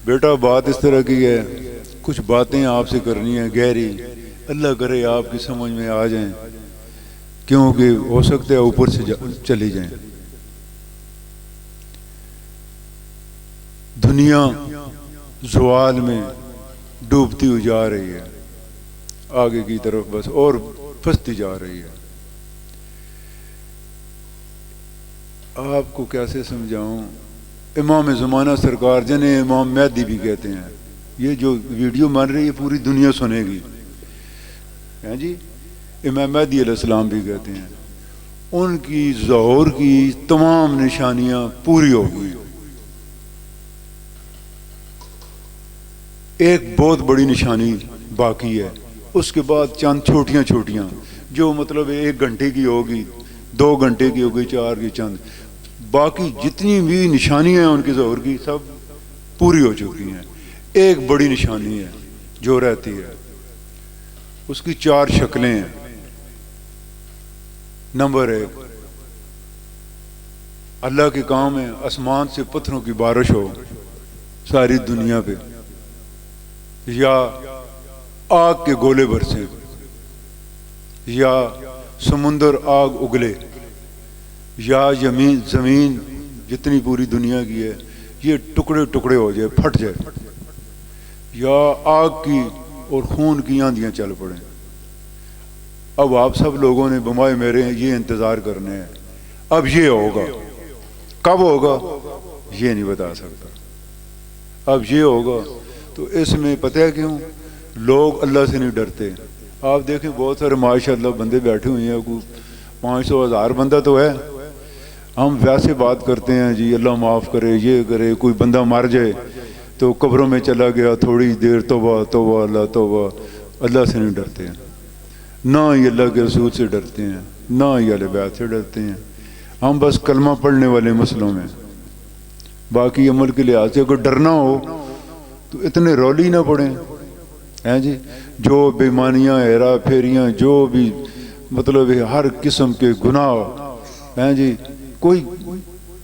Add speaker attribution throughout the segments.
Speaker 1: بیٹا بات اس طرح کی ہے، کچھ باتیں آپ سے کرنی ہیں گہری، اللہ کرے آپ کی سمجھ میں آ جائیں، کیونکہ ہو سکتا ہے اوپر سے چلی جائیں۔ دنیا زوال میں ڈوبتی ہوئی جا رہی ہے، آگے کی طرف بس اور پھنستی جا رہی ہے۔ آپ کو کیسے سمجھاؤں؟ امام زمانہ سرکار جنہیں امام مہدی بھی کہتے ہیں، یہ جو ویڈیو بن رہی ہے پوری دنیا سنے گی، ہیں جی، امام مہدی علیہ السلام بھی کہتے ہیں، ان کی ظہور کی تمام نشانیاں پوری ہو گئی۔ ایک بہت بڑی نشانی باقی ہے، اس کے بعد چند چھوٹیاں چھوٹیاں جو مطلب 1 گھنٹے کی ہوگی، 2 گھنٹے کی ہوگی، 4 کی، چند باقی جتنی بھی نشانیاں ہیں ان کی ظہور کی سب پوری ہو چکی ہیں۔ ایک بڑی نشانی ہے جو رہتی ہے، اس کی 4 شکلیں ہیں۔ نمبر 1، اللہ کے کام ہے آسمان سے پتھروں کی بارش ہو ساری دنیا پہ، یا آگ کے گولے برسیں، یا سمندر آگ اگلے، یا زمین جتنی پوری دنیا کی ہے یہ ٹکڑے ٹکڑے ہو جائے، پھٹ جائے، یا آگ کی اور خون کی آندیاں چل پڑیں۔ اب آپ سب لوگوں نے بمائے میرے ہیں یہ انتظار کرنے ہیں، اب یہ ہوگا، کب ہوگا یہ نہیں بتا سکتا، اب یہ ہوگا۔ تو اس میں پتہ ہے کیوں لوگ اللہ سے نہیں ڈرتے؟ آپ دیکھیں بہت سارے ماشاء اللہ بندے بیٹھے ہوئے ہیں، کوئی 500 1000 بندہ تو ہے، ہم ویسے بات کرتے ہیں جی اللہ معاف کرے، یہ کرے، کوئی بندہ مر جائے تو قبروں میں چلا گیا، تھوڑی دیر توبہ توبہ اللہ توبہ، اللہ سے نہیں ڈرتے ہیں، نہ ہی اللہ کے رسول سے ڈرتے ہیں، نہ ہی اہل بیت سے ڈرتے ہیں۔ ہم بس کلمہ پڑھنے والے مسئلوں میں، باقی عمل کے لحاظ سے اگر ڈرنا ہو تو اتنے رولی نہ پڑیں، ہیں جی، جو بےمانیاں، ہیرا پھیریاں، جو بھی مطلب ہر قسم کے گناہ ہیں جی، کوئی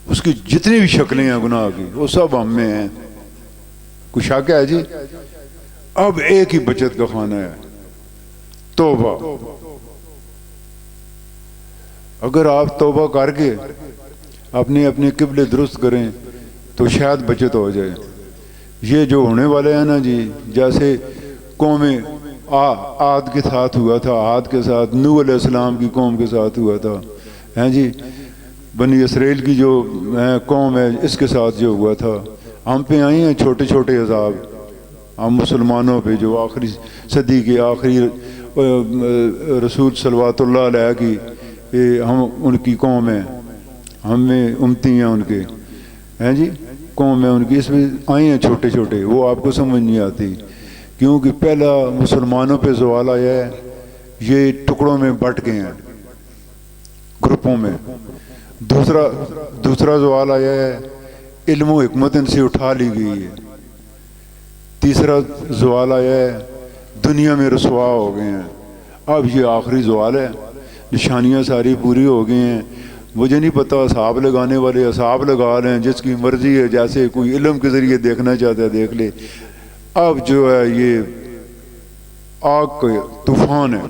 Speaker 1: اس کی جتنی بھی شکلیں ہیں گناہ کی وہ سب ہم میں ہیں، کوئی شک ہے جی؟ اب ایک ہی بچت کا خانہ ہے، توبہ۔ اگر آپ توبہ کر کے اپنے قبلے درست کریں تو شاید بچت ہو جائے۔ یہ جو ہونے والے ہیں نا جی، جیسے قوم عاد کے ساتھ ہوا تھا، عاد کے ساتھ نوح علیہ السلام کی قوم کے ساتھ ہوا تھا، ہیں جی، بنی اسرائیل کی جو قوم ہے اس کے ساتھ جو ہوا تھا، ہم پہ آئی ہیں چھوٹے چھوٹے عذاب، ہم مسلمانوں پہ جو آخری صدی کے آخری رسول صلوات اللہ علیہ کی ہم ان کی قوم ہیں، ہم میں امتی ہیں ان کے، ہیں جی، قوم ہے ان کی، اس میں آئے ہیں چھوٹے چھوٹے، وہ آپ کو سمجھ نہیں آتی، کیونکہ پہلا مسلمانوں پہ زوال آیا ہے، یہ ٹکڑوں میں بٹ گئے ہیں، گروپوں میں۔ دوسرا زوال آیا ہے، علم و حکمت ان سے اٹھا لی گئی ہے۔ تیسرا زوال آیا ہے، دنیا میں رسوا ہو گئے ہیں۔ اب یہ آخری زوال ہے، نشانیاں ساری پوری ہو گئی ہیں۔ مجھے نہیں پتا، حساب لگانے والے حساب لگا لیں، جس کی مرضی ہے، جیسے کوئی علم کے ذریعے دیکھنا چاہتا ہے دیکھ لے۔ اب جو ہے یہ آگ کا طوفان ہے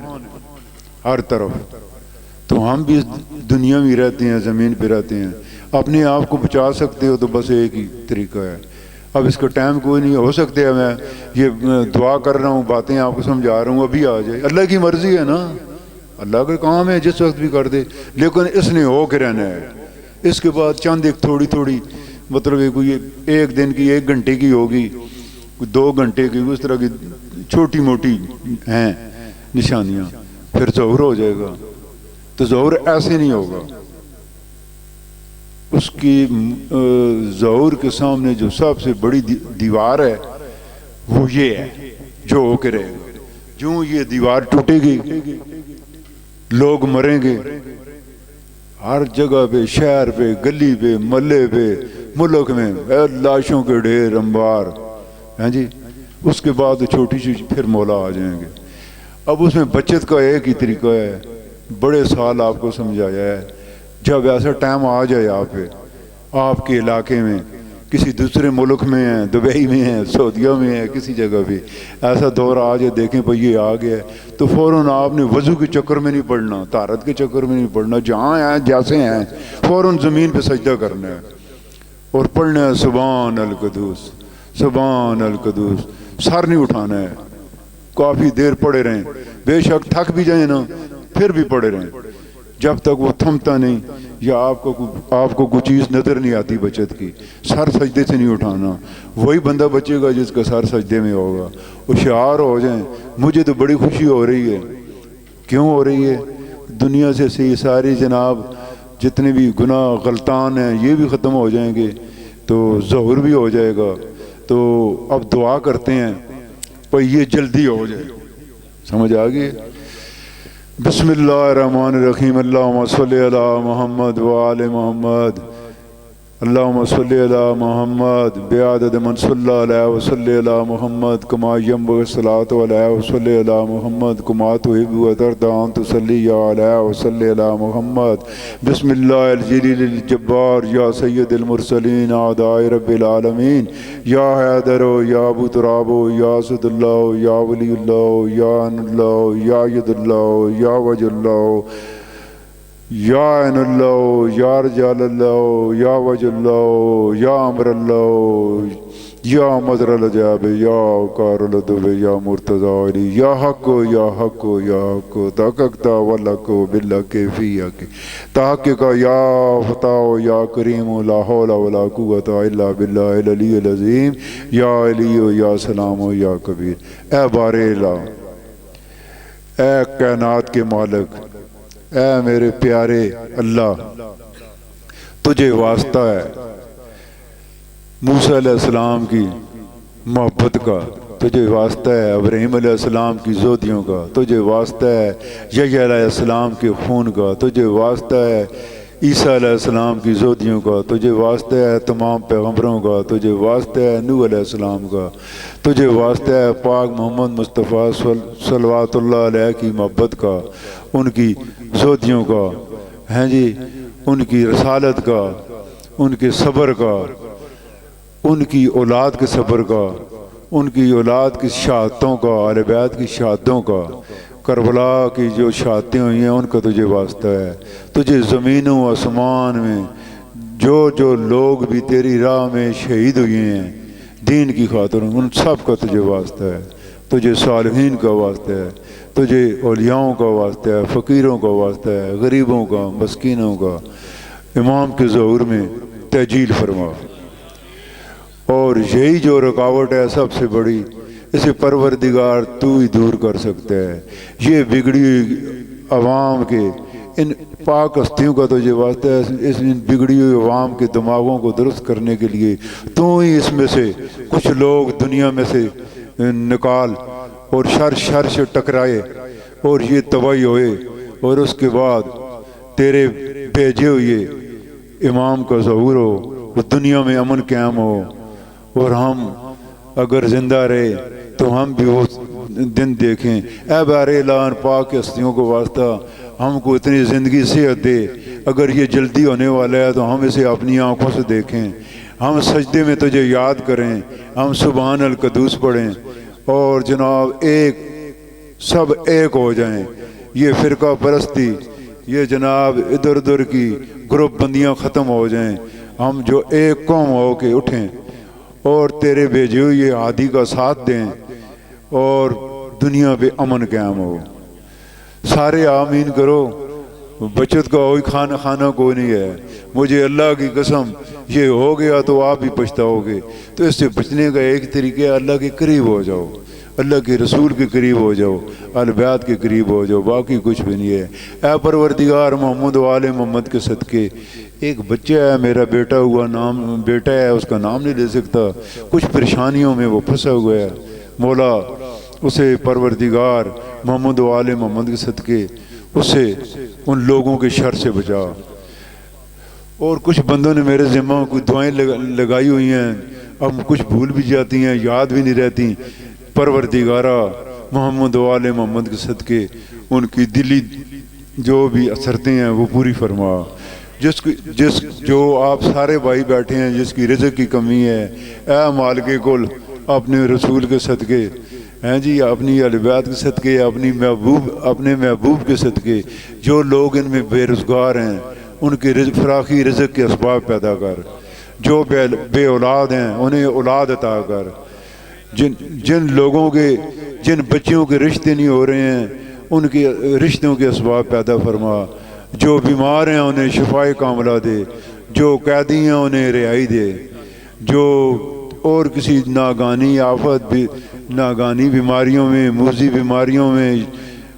Speaker 1: ہر طرف، تو ہم بھی دنیا میں رہتے ہیں، زمین پہ رہتے ہیں، اپنے آپ کو بچا سکتے ہو تو بس ایک ہی طریقہ ہے۔ اب اس کا ٹائم کوئی نہیں، ہو سکتا ہے میں یہ دعا کر رہا ہوں، باتیں آپ کو سمجھا رہا ہوں، ابھی آ جائے، اللہ کی مرضی ہے نا، اللہ کا کام ہے جس وقت بھی کر دے، لیکن اس نے ہو کے رہنا ہے۔ اس کے بعد چند ایک تھوڑی تھوڑی مطلب کوئی 1 دن کی 1 گھنٹے کی ہوگی، کوئی 2 گھنٹے کی، اس طرح کی چھوٹی موٹی ہیں نشانیاں، پھر ظہور ہو جائے گا۔ تو ظہور ایسے نہیں ہوگا، اس کی ظہور کے سامنے جو سب سے بڑی دیوار ہے وہ یہ ہے جو ہو کے رہے گا۔ جو یہ دیوار ٹوٹے گی، لوگ مریں گے، ہر جگہ پہ، شہر پہ، گلی پہ، محلے پہ، ملک میں لاشوں کے ڈھیر انبار ہیں جی۔ اس کے بعد چھوٹی سی پھر مولا آ جائیں گے۔ اب اس میں بچت کا ایک ہی طریقہ ہے، بڑے سال آپ کو سمجھایا ہے، جب ایسا ٹائم آ جائے آپ پہ، آپ کے علاقے میں کسی دوسرے ملک میں ہیں، دبئی میں ہیں، سعودیہ میں ہیں، کسی جگہ بھی ایسا دور آ جائے دیکھیں بھئی یہ آ گیا ہے، تو فوراً آپ نے وضو کے چکر میں نہیں پڑھنا، طہارت کے چکر میں نہیں پڑھنا، جہاں ہیں جیسے ہیں فوراً زمین پہ سجدہ کرنا ہے اور پڑھنا ہے سبحان القدوس سبحان القدوس، سر نہیں اٹھانا ہے، کافی دیر پڑھے رہیں، بے شک تھک بھی جائیں نا پھر بھی پڑھے رہیں جب تک وہ تھمتا نہیں یا آپ کو کوئی چیز نظر نہیں آتی بچت کی، سر سجدے سے نہیں اٹھانا۔ وہی بندہ بچے گا جس کا سر سجدے میں ہوگا۔ ہوشیار ہو جائیں۔ مجھے تو بڑی خوشی ہو رہی ہے۔ کیوں ہو رہی ہے؟ دنیا سے یہ ساری جناب جتنے بھی گناہ غلطان ہیں یہ بھی ختم ہو جائیں گے، تو ظہور بھی ہو جائے گا۔ تو اب دعا کرتے ہیں پر یہ جلدی ہو جائے۔ سمجھ آ گئی؟ بسم اللہ الرحمن الرحیم۔ اللہم صلی علی محمد وآل محمد، اللہم صلی علی محمد بعدد من صلی علیہ وصلی علی محمد کما ینبغی الصلاۃ علیہ وصلی علی محمد کما تحب وترضی ان تصلی علیہ وصلی علی محمد۔ بسم اللہ الجلیل الجبار یا سید المرسلین اعداء رب العالمین، یا حیدر یا ابو تراب یا اسد اللہ یا ولی اللہ یا عین اللہ یا ید اللہ یا وجہ اللہ یا عین اللہ یا رجال اللہ یا وجہ اللہ یا امر اللہ یا مدر الجاب یا اوکار الدب یا مرتضی علی یا حق یا حق یا حق تحققتا والحق بالحق فیک تحقق یا فتح یا کریم لا حول ولا قوت الا باللہ العلی العظیم یا علی یا سلام یا کبیر۔ اے بار الہ، اے کائنات کے مالک، اے میرے پیارے اللہ، تجھے واسطہ ہے موسیٰ علیہ السلام کی محبت کا، تجھے واسطہ ہے ابراہیم علیہ السلام کی زودیوں کا، تجھے واسطہ ہے یحییٰ علیہ السلام کے خون کا، تجھے واسطہ ہے عیسیٰ علیہ السلام کی زودیوں کا، تجھے واسطہ ہے تمام پیغمبروں کا، تجھے واسطہ ہے نوح علیہ السلام کا، تجھے واسطہ ہے پاک محمد مصطفیٰ صلوات اللہ علیہ کی محبت کا، ان کی زودیوں کا، ہیں جی، ان کی رسالت کا، ان کے صبر کا، ان کی اولاد کے صبر کا، ان کی اولاد کی شہادتوں کا، اہل بیت کی شہادتوں کا، کربلا کی جو شہادتیں ہوئی ہیں ان کا تجھے واسطہ ہے۔ تجھے زمین و آسمان میں جو لوگ بھی تیری راہ میں شہید ہوئے ہیں دین کی خاطر، ان سب کا تجھے واسطہ ہے۔ تجھے صالحین کا واسطہ ہے، تجھے اولیاؤں کا واسطہ ہے، فقیروں کا واسطہ ہے، غریبوں کا، مسکینوں کا۔ امام کے ظہور میں تہجیل فرما، اور یہی جو رکاوٹ ہے سب سے بڑی، اسے پروردگار تو ہی دور کر سکتا ہے۔ یہ بگڑی ہوئی عوام کے، ان پاک ہستیوں کا تجھے واسطہ ہے، ان بگڑی ہوئی عوام کے دماغوں کو درست کرنے کے لیے تو ہی اس میں سے کچھ لوگ دنیا میں سے نکال اور شر سے ٹکرائے اور یہ تباہی ہوئے، اور اس کے بعد تیرے بھیجے ہوئے امام کا ظہور ہو، وہ دنیا میں امن قائم ہو، اور ہم اگر زندہ رہے تو ہم بھی وہ دن دیکھیں۔ اے بار اعلان پاک ہستیوں کو واسطہ ہم کو اتنی زندگی صحت دے، اگر یہ جلدی ہونے والا ہے تو ہم اسے اپنی آنکھوں سے دیکھیں، ہم سجدے میں تجھے یاد کریں، ہم سبحان القدوس پڑھیں، اور جناب سب ایک ہو جائیں۔ یہ فرقہ پرستی، یہ جناب ادھر ادھر کی گروپ بندیاں ختم ہو جائیں، ہم جو ایک قوم ہو کے اٹھیں اور تیرے بھیجے ہوئے ہادی کا ساتھ دیں، اور دنیا پہ امن قائم ہو۔ سارے آمین کرو۔ بچت کا کوئی خانہ کوئی نہیں ہے۔ مجھے اللہ کی قسم یہ ہو گیا تو آپ بھی پچھتاؤ گے۔ تو اس سے بچنے کا ایک طریقہ ہے، اللہ کے قریب ہو جاؤ، اللہ کے رسول کے قریب ہو جاؤ، اہل بیت کے قریب ہو جاؤ، باقی کچھ بھی نہیں ہے۔ اے پروردگار محمد و آل محمد کے صدقے، ایک بچہ ہے میرا بیٹا ہوا، نام بیٹا ہے، اس کا نام نہیں لے سکتا، کچھ پریشانیوں میں وہ پھنسا ہوا ہے۔ مولا اسے پروردگار محمد و آل محمد کے صدقے اسے ان لوگوں کے شر سے بچا۔ اور کچھ بندوں نے میرے ذمہ کوئی دعائیں لگائی ہوئی ہیں، اب کچھ بھول بھی جاتی ہیں، یاد بھی نہیں رہتی۔ پروردگارہ محمد و آل محمد کے صدقے ان کی دلی جو بھی اثرتیں ہیں وہ پوری فرما۔ جو آپ سارے بھائی بیٹھے ہیں جس کی رزق کی کمی ہے، اے مالک کل اپنے رسول کے صدقے ہیں جی، اپنی اہل بیت کے صدقے، اپنے محبوب کے صدقے جو لوگ ان میں بے روزگار ہیں ان کے فراخی رزق کے اسباب پیدا کر، جو بے اولاد ہیں انہیں اولاد عطا کر، جن لوگوں کے جن بچیوں کے رشتے نہیں ہو رہے ہیں ان کے رشتوں کے اسباب پیدا فرما، جو بیمار ہیں انہیں شفائے کاملہ دے، جو قیدی ہیں انہیں رہائی دے، جو اور کسی ناگانی بیماریوں میں موذی بیماریوں میں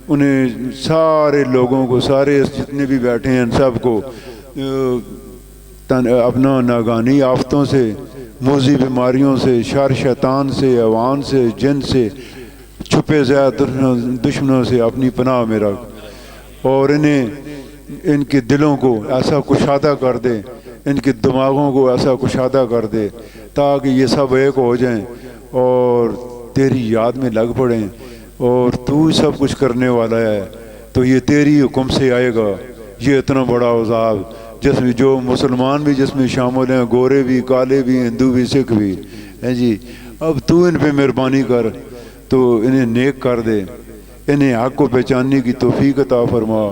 Speaker 1: انہیں سارے لوگوں کو، سارے جتنے بھی بیٹھے ہیں ان سب کو اپنا ناگانی آفتوں سے، موذی بیماریوں سے، شر شیطان سے، عوان سے، جن سے، چھپے زیادہ دشمنوں سے اپنی پناہ میں رکھ، اور ان کے دلوں کو ایسا کشادہ کر دے، ان کے دماغوں کو ایسا کشادہ کر دے تاکہ یہ سب ایک ہو جائیں اور تیری یاد میں لگ پڑیں، اور تو ہی سب کچھ کرنے والا ہے، تو یہ تیری حکم سے آئے گا یہ اتنا بڑا عذاب جس میں جو مسلمان بھی جس میں شامل ہیں، گورے بھی، کالے بھی، ہندو بھی، سکھ بھی ہیں جی۔ اب تو ان پہ مہربانی کر، تو انہیں نیک کر دے، انہیں حق کو پہچاننے کی توفیق عطا فرما،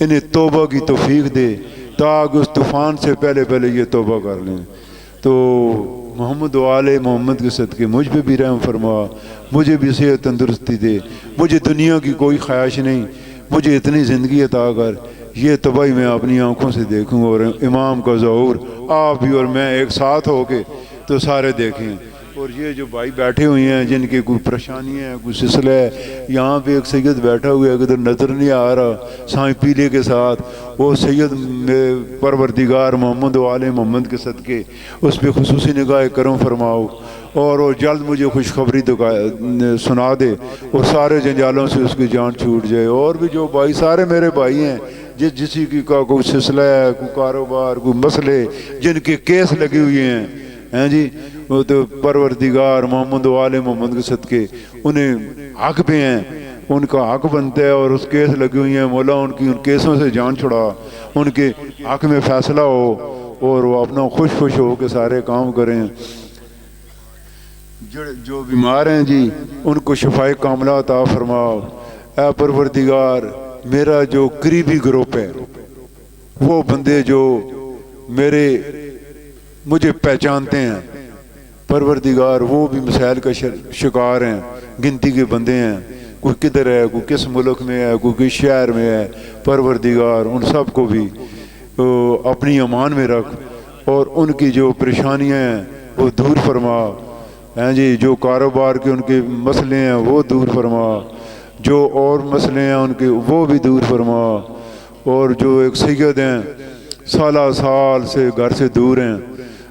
Speaker 1: انہیں توبہ کی توفیق دے تاکہ اس طوفان سے پہلے یہ توبہ کر لیں۔ تو محمد و آل محمد کے صدقے مجھ پہ بھی رحم فرما، مجھے بھی صحت تندرستی دے، مجھے دنیا کی کوئی خواہش نہیں، مجھے اتنی زندگی عطا کر یہ تباہی میں اپنی آنکھوں سے دیکھوں، اور امام کا ظہور آپ بھی اور میں ایک ساتھ ہو کے تو سارے دیکھیں۔ اور یہ جو بھائی بیٹھے ہوئے ہیں جن کی کوئی پریشانی ہے، کوئی سلسلہ ہے، یہاں پہ ایک سید بیٹھا ہوا ہے کدھر نظر نہیں آ رہا سائیں پیلے کے ساتھ، وہ سید پروردگار محمد و آل محمد کے صدقے اس پہ خصوصی نگاہ کرم فرماؤ، اور وہ جلد مجھے خوشخبری سنا دے اور سارے جنجالوں سے اس کی جان چھوٹ جائے۔ اور بھی جو بھائی سارے میرے بھائی ہیں جسی کی کا کوئی سلسلہ ہے، کوئی کاروبار، کوئی مسئلے جن کے کیس لگے ہوئے ہیں جی، وہ تو پروردگار محمد و آل محمد کے صدقے انہیں حق پہ ہیں، ان کا حق بنتا ہے، اور اس کیس لگے ہوئی ہیں، مولا ان کیسوں سے جان چھڑا، ان کے حق میں فیصلہ ہو اور وہ اپنا خوش ہو کے سارے کام کریں۔ جو بیمار ہیں جی ان کو شفائے کاملہ عطا فرماؤ۔ اے پروردگار میرا جو قریبی گروپ ہے، وہ بندے جو مجھے پہچانتے ہیں پروردگار، وہ بھی مسائل کا شکار ہیں، گنتی کے بندے ہیں، کوئی کدھر ہے، کوئی کس ملک میں ہے، کوئی کس شہر میں ہے، پروردگار ان سب کو بھی اپنی امان میں رکھ، اور ان کی جو پریشانیاں ہیں وہ دور فرما ہیں جی، جو کاروبار کے ان کے مسئلے ہیں وہ دور فرما، جو اور مسئلے ہیں ان کے وہ بھی دور فرما، اور جو ایک سید ہیں سالہ سال سے گھر سے دور ہیں،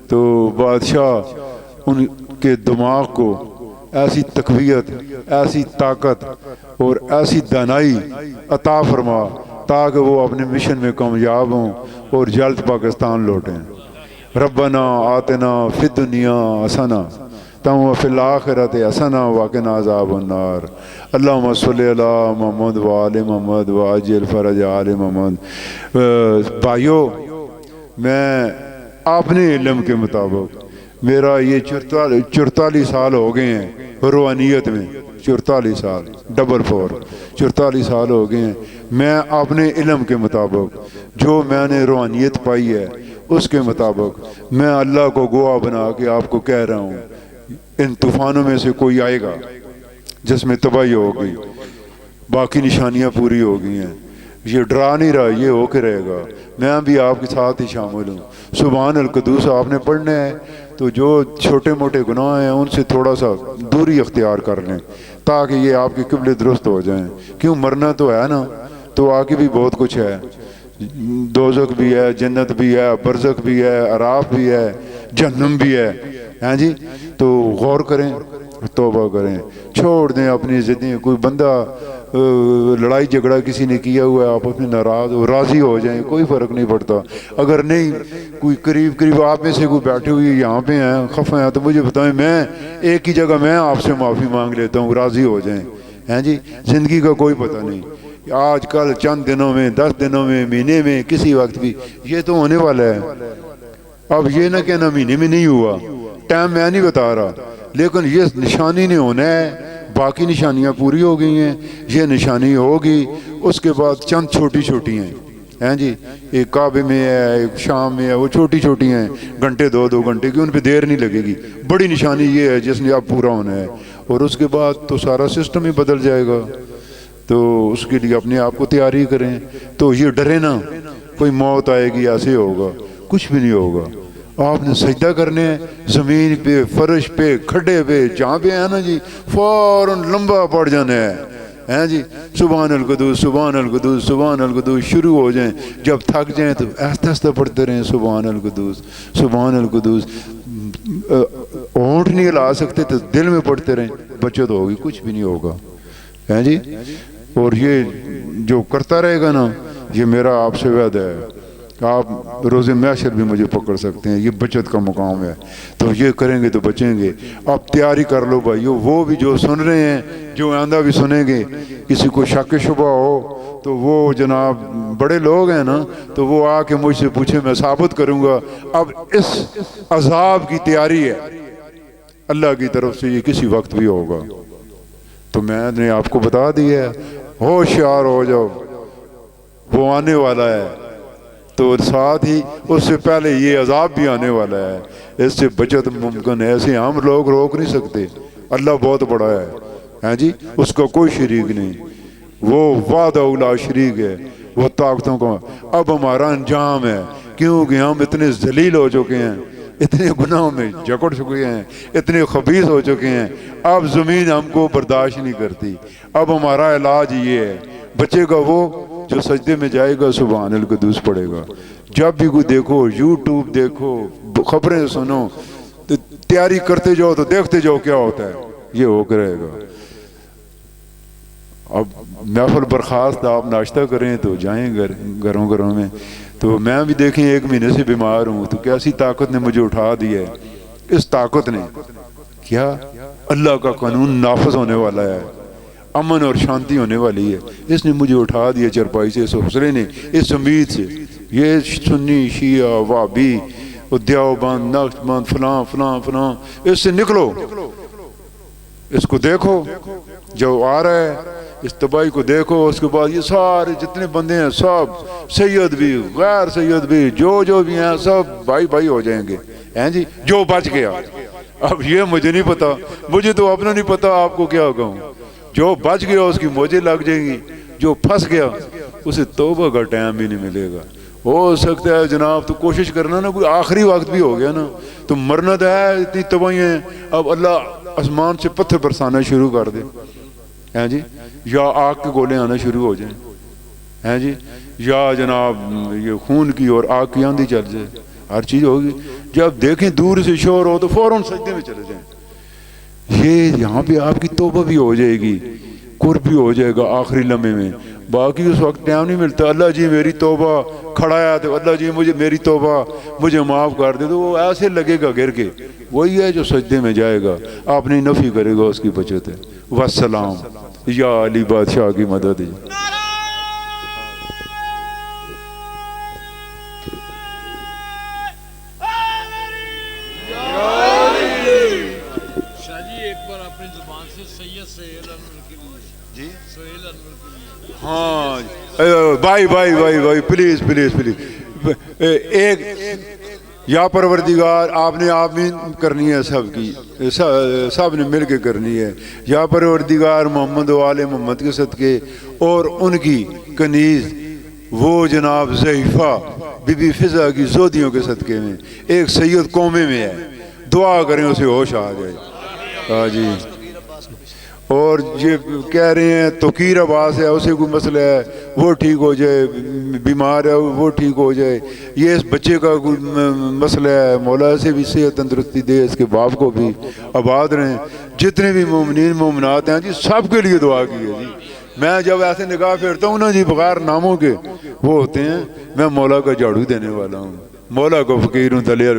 Speaker 1: تو بادشاہ ان کے دماغ کو ایسی تقویت، ایسی طاقت اور ایسی دانائی عطا فرما تاکہ وہ اپنے مشن میں کامیاب ہوں اور جلد پاکستان لوٹیں۔ ربنا آتنا فی الدنیا حسنہ وفی الآخرۃ حسنہ وقنا عذاب النار۔ اللہم صلی علی محمد و آل محمد وعجل فرج آل محمد۔ بھائیو، میں اپنے علم کے مطابق میرا یہ 44 سال ہو گئے ہیں روحانیت میں، 44 سال 44 سال ہو گئے ہیں۔ میں اپنے علم کے مطابق جو میں نے روحانیت پائی ہے اس کے مطابق میں اللہ کو گواہ بنا کے آپ کو کہہ رہا ہوں، ان طوفانوں میں سے کوئی آئے گا جس میں تباہی ہوگی، باقی نشانیاں پوری ہو گئی ہیں، یہ ڈرا نہیں رہا، یہ ہو کے رہے گا۔ میں بھی آپ کے ساتھ ہی شامل ہوں۔ سبحان القدوس آپ نے پڑھنا ہے تو جو چھوٹے موٹے گناہ ہیں ان سے تھوڑا سا دوری اختیار کر لیں تاکہ یہ آپ کے قبلے درست ہو جائیں، کیوں مرنا تو ہے نا، تو آگے بھی بہت کچھ ہے، دوزخ بھی ہے، جنت بھی ہے، برزخ بھی ہے، عراف بھی ہے، جہنم بھی ہے، ہاں جی۔ تو غور کریں، توبہ کریں، چھوڑ دیں اپنی ضدیں۔ کوئی بندہ لڑائی جھگڑا کسی نے کیا ہوا ہے، آپ اس میں ناراض ہو، راضی ہو جائیں، کوئی فرق نہیں پڑتا۔ اگر نہیں کوئی قریب آپ میں سے کوئی بیٹھے ہوئے یہاں پہ ہیں، خفا ہیں، تو مجھے بتائیں، میں ایک ہی جگہ میں آپ سے معافی مانگ لیتا ہوں، راضی ہو جائیں، ہیں جی۔ زندگی کا کوئی پتہ نہیں، آج کل چند دنوں میں، 10 دنوں میں، مہینے میں، کسی وقت بھی یہ تو ہونے والا ہے۔ اب یہ نہ کہنا مہینے میں نہیں ہوا، ٹائم میں نہیں بتا رہا، لیکن یہ نشانی نہیں ہونا ہے۔ باقی نشانیاں پوری ہو گئی ہیں، یہ نشانی ہوگی، اس کے بعد چند چھوٹی چھوٹی ہیں جی، ایک کعبے میں ہے، ایک شام میں ہے، وہ چھوٹی چھوٹی ہیں، گھنٹے 2 گھنٹے کی، ان پہ دیر نہیں لگے گی۔ بڑی نشانی یہ ہے جس نے اب پورا ہونا ہے، اور اس کے بعد تو سارا سسٹم ہی بدل جائے گا۔ تو اس کے لیے اپنے آپ کو تیاری کریں۔ تو یہ ڈرے نا کوئی موت آئے گی ایسے ہوگا، کچھ بھی نہیں ہوگا۔ آپ نے سجدہ کرنے ہیں، زمین پہ، فرش پہ، کھڈے پہ، جہاں پہ ہے نا جی، فوراً لمبا پڑ جانا ہے جی، سبحان القدوس سبحان القدوس سبحان القدوس شروع ہو جائیں۔ جب تھک جائیں تو آہستہ آہستہ پڑھتے رہیں سبحان القدوس سبحان القدوس۔ ہونٹ نہیں ہلا سکتے تو دل میں پڑھتے رہیں، بچت ہوگی، کچھ بھی نہیں ہوگا ہے جی۔ اور یہ جو کرتا رہے گا نا، یہ میرا آپ سے وعدہ ہے، آپ روز محشر بھی مجھے پکڑ سکتے ہیں، یہ بچت کا مقام ہے۔ تو یہ کریں گے تو بچیں گے۔ آپ تیاری کر لو بھائیو، وہ بھی جو سن رہے ہیں، جو آئندہ بھی سنیں گے، کسی کو شک شبہ ہو تو وہ جناب بڑے لوگ ہیں نا، تو وہ آ کے مجھ سے پوچھیں، میں ثابت کروں گا۔ اب اس عذاب کی تیاری ہے اللہ کی طرف سے، یہ کسی وقت بھی ہوگا۔ تو میں نے آپ کو بتا دیا ہے، ہوشیار ہو جاؤ، وہ آنے والا ہے۔ تو ساتھ ہی اس سے پہلے یہ عذاب بھی آنے والا ہے، اس سے بچت ممکن ہے۔ ایسے ہم لوگ روک نہیں سکتے، اللہ بہت بڑا ہے جی، اس کا کوئی شریک نہیں، وہ وحدہ لا شریک ہے، وہ طاقتوں کا۔ اب ہمارا انجام ہے، کیونکہ ہم اتنے ذلیل ہو چکے ہیں، اتنے گناہوں میں جکڑ چکے ہیں، اتنے خبیث ہو چکے ہیں، اب زمین ہم کو برداشت نہیں کرتی۔ اب ہمارا علاج یہ ہے، بچے گا وہ جو سجدے میں جائے گا، سبحان القدوس پڑھے گا۔ جب بھی کوئی دیکھو، یوٹیوب دیکھو، خبریں سنو، تو تیاری کرتے جاؤ، تو دیکھتے جاؤ کیا ہوتا ہے، یہ ہو کے رہے گا۔ اب محفل برخاست، آپ ناشتہ کریں تو جائیں گھروں میں۔ تو میں بھی دیکھیں 1 مہینے سے بیمار ہوں، تو کیسی طاقت نے مجھے اٹھا دیا ہے۔ اس طاقت نے کیا، اللہ کا قانون نافذ ہونے والا ہے، امن اور شانتی ہونے والی ہے۔ اس نے مجھے اٹھا دیا چرپائی سے، اس حوصلے نے، اس امید سے۔ یہ سنی شیعہ وہابی دیوبند نقشبند فلاں فلاں فلاں، اس سے نکلو، اس کو دیکھو جو آ رہا ہے، اس تباہی کو دیکھو۔ اس کے بعد یہ سارے جتنے بندے ہیں، سب سید بھی غیر سید بھی، جو بھی ہیں، سب بھائی بھائی ہو جائیں گے ہیں جی، جو بچ گیا۔ اب یہ مجھے نہیں پتا، مجھے تو اپنا نہیں پتا آپ کو کیا کہوں۔ جو بچ گیا اس کی موجیں لگ جائیں گی، جو پھنس گیا اسے توبہ کا ٹائم بھی نہیں ملے گا۔ ہو سکتا ہے جناب تو کوشش کرنا نا، کوئی آخری وقت بھی ہو گیا نا، تو مرنا تو ہے، اتنی تباہیاں ہیں، اب اللہ آسمان سے پتھر برسانا شروع کر دے ہیں جی، یا آگ کے گولے آنا شروع ہو جائیں ہیں جی، یا جناب یہ خون کی اور آگ کی آندھی چل جائے، ہر چیز ہوگی۔ جب دیکھیں دور سے شور ہو تو فوراً سجدے میں چلے جائیں۔ یہ یہاں پہ آپ کی توبہ بھی ہو جائے گی، قرب بھی ہو جائے گا آخری لمحے میں۔ باقی اس وقت ٹائم نہیں ملتا، اللہ جی میری توبہ، کھڑا ہے تو اللہ جی مجھے میری توبہ مجھے معاف کر دے، تو وہ ایسے لگے گا گر کے۔ وہی ہے جو سجدے میں جائے گا، آپ نہیں نفی کرے گا، اس کی بچت ہے۔ والسلام، یا علی بادشاہ کی مدد ہے۔ ہاں بھائی پلیز ایک یا پروردگار، آپ نے آمین کرنی ہے، سب کی سب نے مل کے کرنی ہے۔ یا پروردگار محمد و آل محمد کے صدقے اور ان کی کنیز وہ جناب ضعیفہ بی بی فضا کی زودیوں کے صدقے میں ایک سید قومے میں ہے، دعا کریں اسے ہوش آ جائے۔ ہاں جی، اور یہ کہہ رہے ہیں توقیر عباس ہے، اسے کوئی مسئلہ ہے وہ ٹھیک ہو جائے، بیمار ہے وہ ٹھیک ہو جائے، یہ اس بچے کا کوئی مسئلہ ہے، مولا سے بھی صحت تندرستی دے، اس کے باپ کو بھی آباد رہیں۔ جتنے بھی مومنین مومنات ہیں جی، سب کے لیے دعا کی ہے جی۔ میں جب ایسے نگاہ پھیرتا ہوں نا جی، بغیر ناموں کے وہ ہوتے ہیں، میں مولا کا جھاڑو دینے والا ہوں، مولا کو فقیر ہوں، دلیر